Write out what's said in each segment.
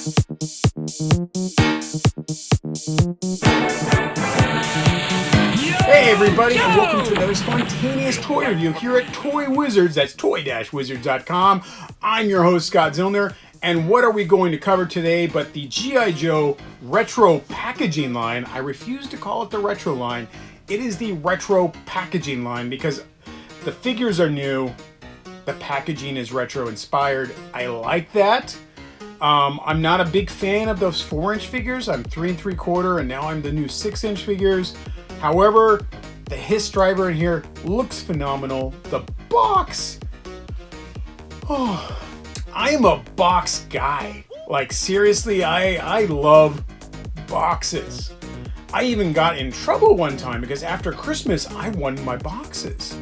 Hey everybody, and welcome to another spontaneous toy review here at Toy Wizards. That's toy-wizards.com. I'm your host, Scott Zillner, and what are we going to cover today but the G.I. Joe retro packaging line. I refuse to call it the retro line. It is the retro packaging line because the figures are new, the packaging is retro inspired. I like that. I'm not a big fan of those 4-inch figures. I'm 3 3/4, and now I'm the new 6-inch figures. However, the HISS driver in here looks phenomenal. The box, I am a box guy. Like seriously, I love boxes. I even got in trouble one time because after Christmas I won my boxes,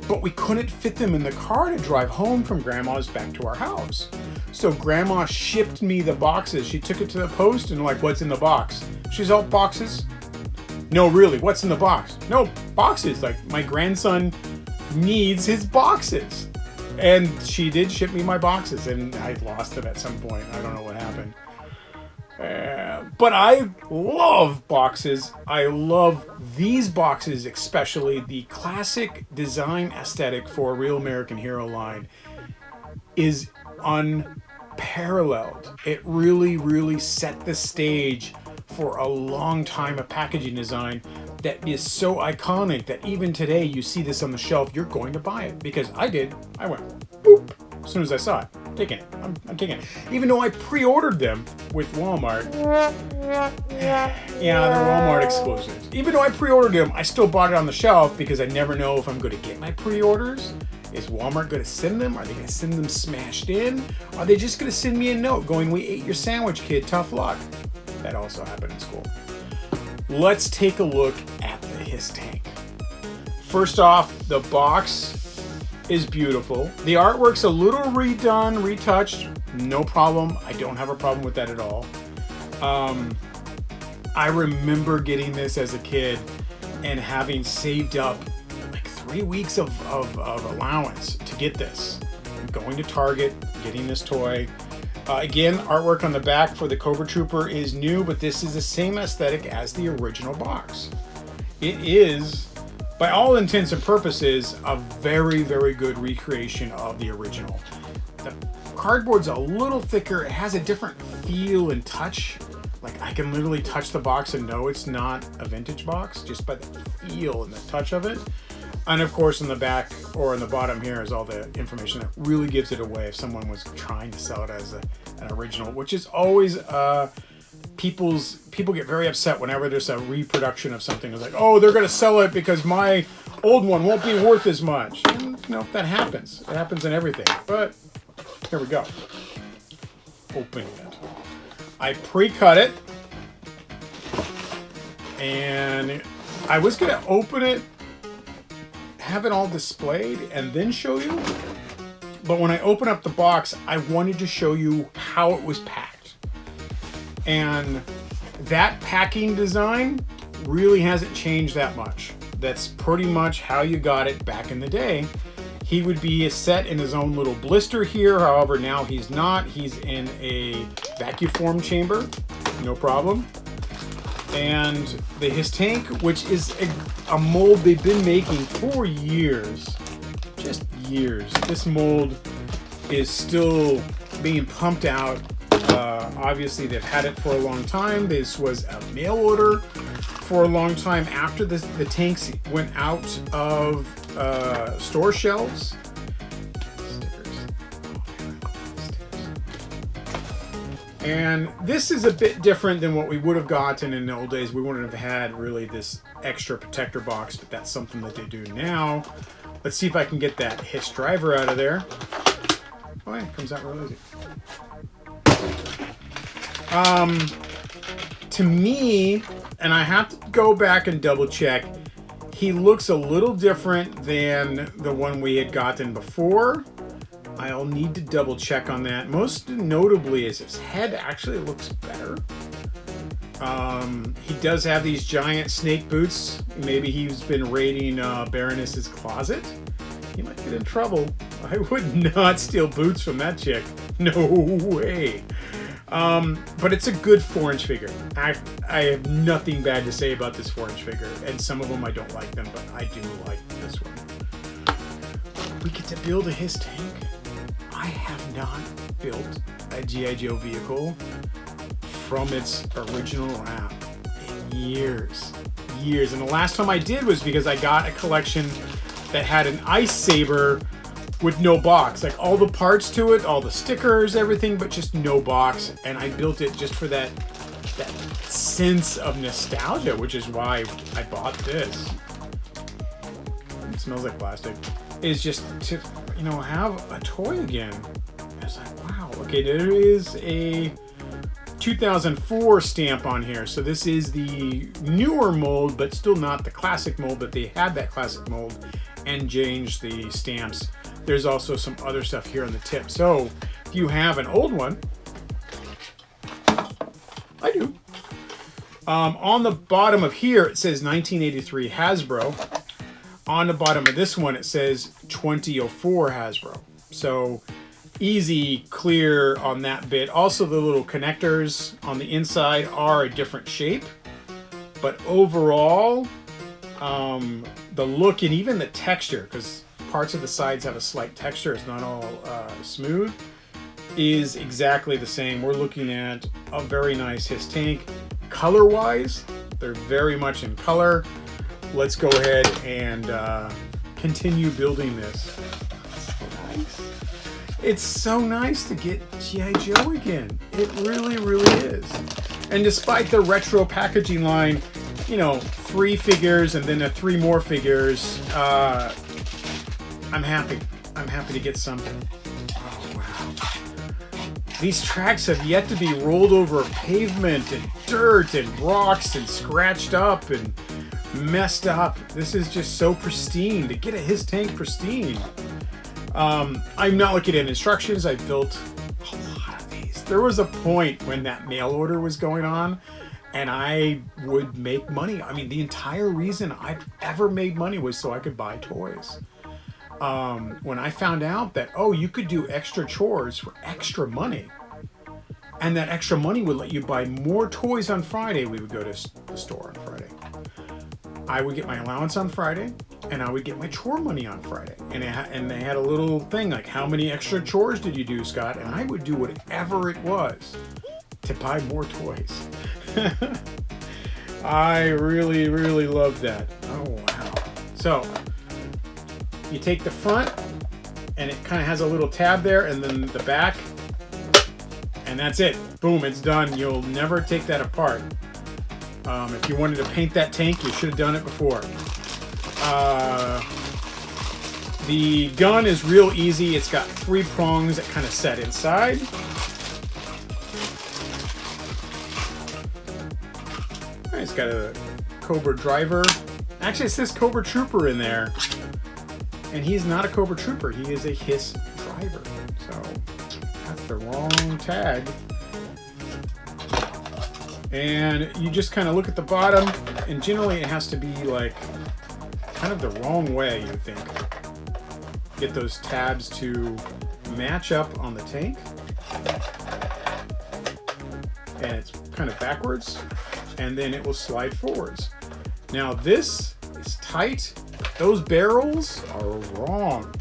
but we couldn't fit them in the car to drive home from Grandma's back to our house. So Grandma shipped me the boxes. She took it to the post and like, what's in the box? She's all boxes. No, really, what's in the box? No, boxes. Like, my grandson needs his boxes. And she did ship me my boxes, and I lost them at some point. I don't know what happened. But I love boxes. I love these boxes, especially. The classic design aesthetic for a Real American Hero line is unparalleled. It really, really set the stage for a long time of packaging design that is so iconic that even today you see this on the shelf, you're going to buy it. Because I did. I went boop as soon as I saw it. I'm taking it. I'm taking it. Even though I pre-ordered them with Walmart. Yeah, they're Walmart exclusives. Even though I pre-ordered them, I still bought it on the shelf because I never know if I'm going to get my pre-orders. Is Walmart going to send them? Are they going to send them smashed in? Are they just going to send me a note going, we ate your sandwich, kid, tough luck? That also happened in school. Let's take a look at the HISS tank. First off, the box is beautiful. The artwork's a little redone, retouched. No problem. I don't have a problem with that at all. I remember getting this as a kid and having saved up like 3 weeks of allowance to get this. Going to Target, getting this toy. Again, artwork on the back for the Cobra Trooper is new, but this is the same aesthetic as the original box. It is, by all intents and purposes, a very, very good recreation of the original. The cardboard's a little thicker. It has a different feel and touch. Like, I can literally touch the box and know it's not a vintage box just by the feel and the touch of it. And of course, in the back or in the bottom here is all the information that really gives it away if someone was trying to sell it as an original, which is always people get very upset whenever there's a reproduction of something. It's like, oh, they're going to sell it because my old one won't be worth as much. And, that happens. It happens in everything. But here we go. Opening it. I pre-cut it, and I was going to open it, have it all displayed, and then show you. But when I open up the box, I wanted to show you how it was packed. And that packing design really hasn't changed that much. That's pretty much how you got it back in the day. He would be set in his own little blister here. However, now he's not. He's in a vacuum form chamber. No problem. And the HISS tank, which is a mold they've been making for years. Just years. This mold is still being pumped out. Obviously, they've had it for a long time. This was a mail order for a long time after the tanks went out of store shelves. And this is a bit different than what we would have gotten in the old days. We wouldn't have had really this extra protector box, but that's something that they do now. Let's see if I can get that HISS driver out of there. Oh yeah, it comes out real easy. To me, and I have to go back and double check, he looks a little different than the one we had gotten before. I'll need to double check on that. Most notably is his head actually looks better. He does have these giant snake boots. Maybe he's been raiding Baroness's closet. He might get in trouble. I would not steal boots from that chick. No way. But it's a good 4-inch figure. I have nothing bad to say about this 4-inch figure, and some of them I don't like them, but I do like this one. We get to build a HISS tank. I have not built a G.I. Joe vehicle from its original wrap in years. And the last time I did was because I got a collection that had an ice saber with no box, like all the parts to it, all the stickers, everything, but just no box. And I built it just for that sense of nostalgia, which is why I bought this. It smells like plastic. Is just to, you know, have a toy again. I was like, wow. Okay, there is a 2004 stamp on here, so this is the newer mold, but still not the classic mold, but they had that classic mold and changed the stamps. There's also some other stuff here on the tip. So if you have an old one, I do. On the bottom of here, it says 1983 Hasbro. On the bottom of this one, it says 2004 Hasbro. So easy, clear on that bit. Also, the little connectors on the inside are a different shape. But overall, the look and even the texture, because parts of the sides have a slight texture, it's not all smooth, is exactly the same. We're looking at a very nice HISS tank. Color-wise, they're very much in color. Let's go ahead and continue building this. So nice. It's so nice to get G.I. Joe again. It really, really is. And despite the retro packaging line, you know, 3 figures and then 3 more figures, I'm happy. I'm happy to get something. Oh, wow. These tracks have yet to be rolled over pavement and dirt and rocks and scratched up and messed up. This is just so pristine. To get a HISS tank pristine. I'm not looking at instructions. I built a lot of these. There was a point when that mail order was going on and I would make money. I mean, the entire reason I've ever made money was so I could buy toys. When I found out that, oh, you could do extra chores for extra money, and that extra money would let you buy more toys on Friday, we would go to the store on Friday. I would get my allowance on Friday, and I would get my chore money on Friday. And they had a little thing like, how many extra chores did you do, Scott? And I would do whatever it was to buy more toys. I really, really love that. Oh, wow. So you take the front, and it kind of has a little tab there, and then the back, and that's it. Boom, it's done. You'll never take that apart. If you wanted to paint that tank, you should have done it before. The gun is real easy. It's got 3 prongs that kind of set inside. It's got a Cobra driver. Actually, it says Cobra Trooper in there. And he's not a Cobra Trooper. He is a HISS driver. So that's the wrong tag. And you just kind of look at the bottom, and generally it has to be like kind of the wrong way, you think. Get those tabs to match up on the tank. And it's kind of backwards, and then it will slide forwards. Now this is tight. Those barrels are wrong.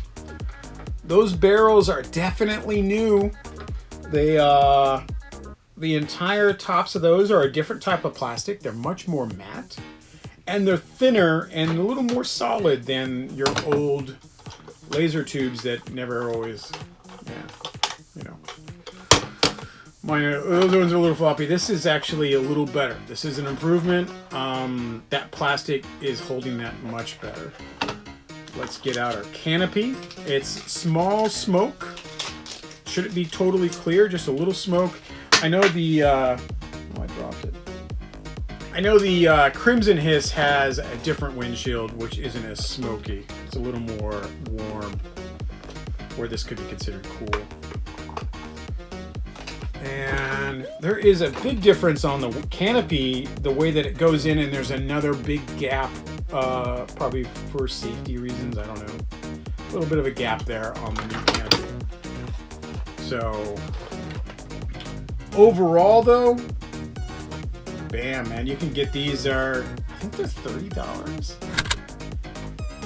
Those barrels are definitely new. The entire tops of those are a different type of plastic. They're much more matte, and they're thinner and a little more solid than your old laser tubes that never always, you know. Those ones are a little floppy. This is actually a little better. This is an improvement. That plastic is holding that much better. Let's get out our canopy. It's small smoke. Should it be totally clear? Just a little smoke. I know the, I dropped it. I know the Crimson HISS has a different windshield, which isn't as smoky. It's a little more warm, where this could be considered cool. And there is a big difference on the canopy, the way that it goes in, and there's another big gap, probably for safety reasons, I don't know. A little bit of a gap there on the new canopy. So, overall though, bam, man, you can get these I think they're $30.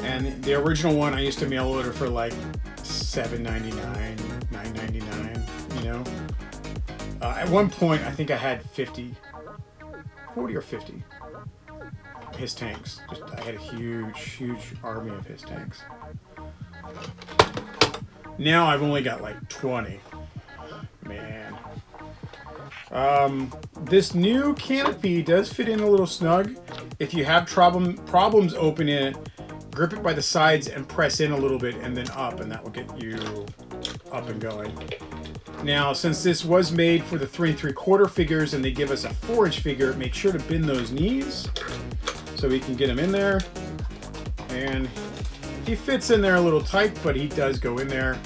And the original one I used to mail order for like $7.99, $9.99, you know. At one point, I think I had 40 or 50 HISS tanks. I had a huge army of HISS tanks. Now I've only got like 20. Man. This new canopy does fit in a little snug. If you have problems opening it, grip it by the sides and press in a little bit and then up, and that will get you up and going. Now, since this was made for the 3 3/4 figures and they give us a 4-inch figure, make sure to bend those knees so we can get him in there. And he fits in there a little tight, but he does go in there.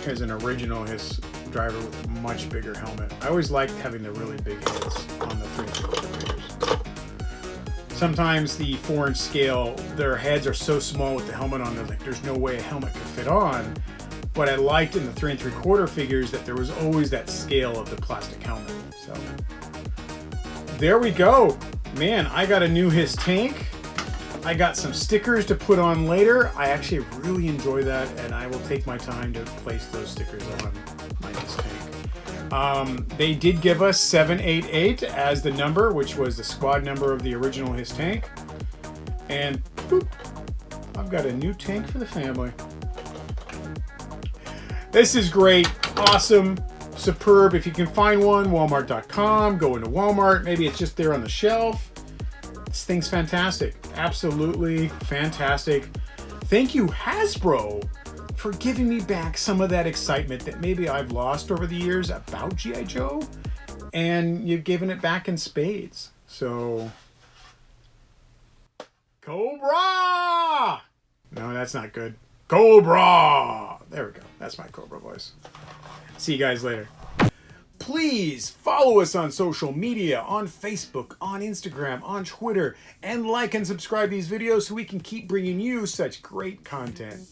Here's an original HISS driver with a much bigger helmet. I always liked having the really big heads on the 3 3/4 figures. Sometimes the 4-inch scale, their heads are so small with the helmet on, they're like, there's no way a helmet could fit on. But I liked in the 3 3/4 figures that there was always that scale of the plastic helmet. So there we go. Man, I got a new HISS tank. I got some stickers to put on later. I actually really enjoy that, and I will take my time to place those stickers on my HISS tank. They did give us 788 as the number, which was the squad number of the original HISS tank. And boop, I've got a new tank for the family. This is great, awesome, superb. If you can find one, Walmart.com, go into Walmart. Maybe it's just there on the shelf. This thing's fantastic, absolutely fantastic. Thank you, Hasbro, for giving me back some of that excitement that maybe I've lost over the years about G.I. Joe, and you've given it back in spades. So, Cobra! No, that's not good. Cobra! There we go. That's my Cobra voice. See you guys later. Please follow us on social media, on Facebook, on Instagram, on Twitter, and like and subscribe these videos so we can keep bringing you such great content.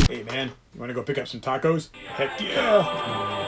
Hey man, you want to go pick up some tacos? Heck yeah!